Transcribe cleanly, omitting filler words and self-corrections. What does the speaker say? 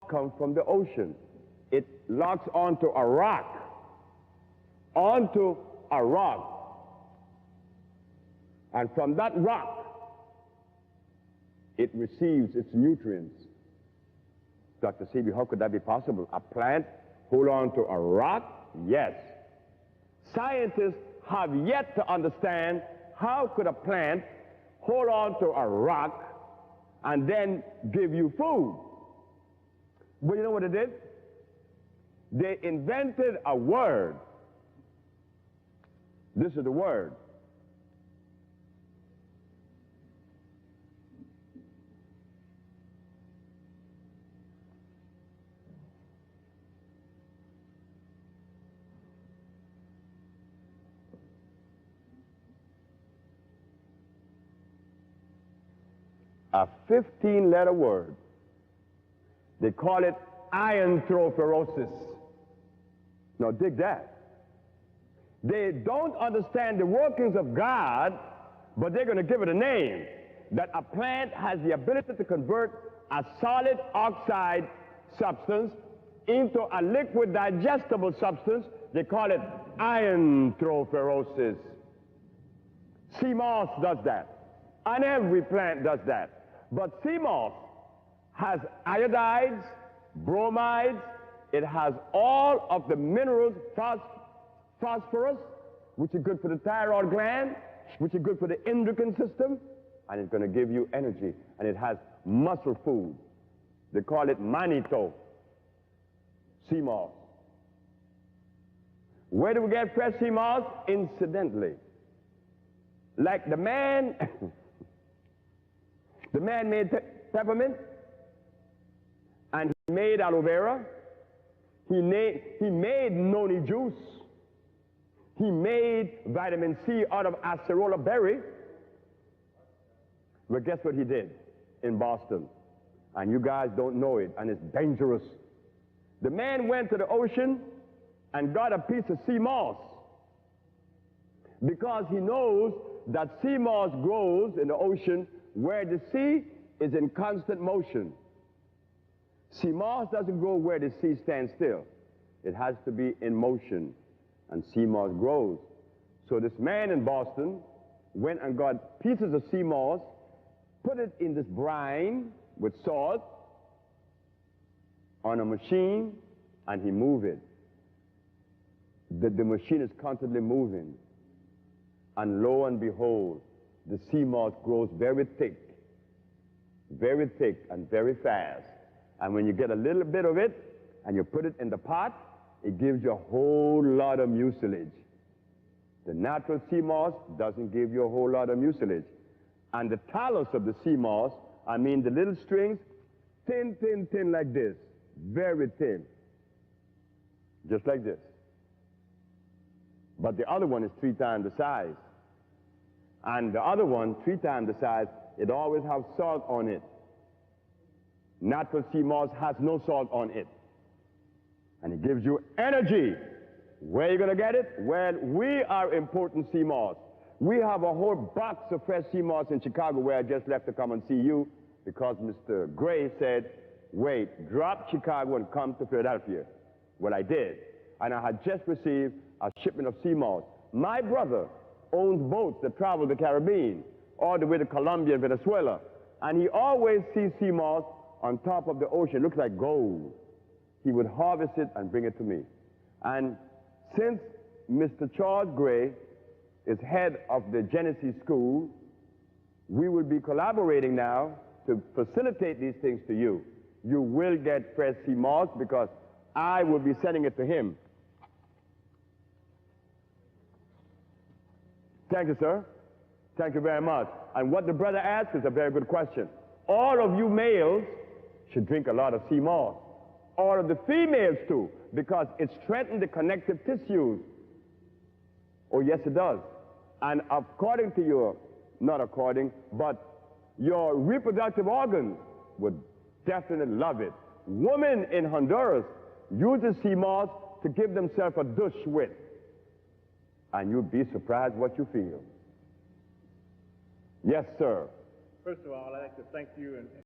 comes from the ocean. It locks onto a rock. Onto a rock. And from that rock, it receives its nutrients. Dr. Sebi, how could that be possible? A plant hold on to a rock? Yes. Scientists have yet to understand how could a plant hold on to a rock and then give you food. But you know what they did? They invented a word. This is the word. A 15-letter word. They call it iontrophoresis. Now dig that. They don't understand the workings of God, but they're going to give it a name. That a plant has the ability to convert a solid oxide substance into a liquid digestible substance. They call it iontrophoresis. Sea moss does that. And every plant does that. But sea moss has iodides, bromides, it has all of the minerals, phosphorus, which is good for the thyroid gland, which is good for the endocrine system, and it's going to give you energy. And it has muscle food. They call it manito, sea moss. Where do we get fresh sea moss? Incidentally. Like the man... The man made peppermint, and he made aloe vera. He made noni juice. He made vitamin C out of acerola berry. But guess what he did in Boston? And you guys don't know it, and it's dangerous. The man went to the ocean and got a piece of sea moss because he knows that sea moss grows in the ocean where the sea is in constant motion. Sea moss doesn't grow where the sea stands still. It has to be in motion, and sea moss grows. So this man in Boston went and got pieces of sea moss, put it in this brine with salt on a machine, and he moved it. The machine is constantly moving. And lo and behold, the sea moss grows very thick and very fast. And when you get a little bit of it and you put it in the pot, it gives you a whole lot of mucilage. The natural sea moss doesn't give you a whole lot of mucilage. And the talus of the sea moss, I mean the little strings, thin like this, very thin, just like this. But the other one is 3 times the size. And the other one, 3 times the size, it always has salt on it. Natural sea moss has no salt on it. And it gives you energy. Where are you going to get it? Well, we are importing sea moss. We have a whole box of fresh sea moss in Chicago where I just left to come and see you because Mr. Gray said, wait, drop Chicago and come to Philadelphia. Well, I did. And I had just received a shipment of sea moss. My brother owns boats that travel the Caribbean, all the way to Colombia and Venezuela. And he always sees sea moss on top of the ocean. It looks like gold. He would harvest it and bring it to me. And since Mr. Charles Gray is head of the Genesis School, we will be collaborating now to facilitate these things to you. You will get fresh sea moss because I will be sending it to him. Thank you, sir. Thank you very much. And what the brother asked is a very good question. All of you males should drink a lot of sea moss. All of the females too, because it strengthens the connective tissues. Oh, yes, it does. And according to your, not according, but your reproductive organs would definitely love it. Women in Honduras use sea moss to give themselves a douche with. And you'll be surprised what you feel. Yes, sir. First of all, I'd like to thank you and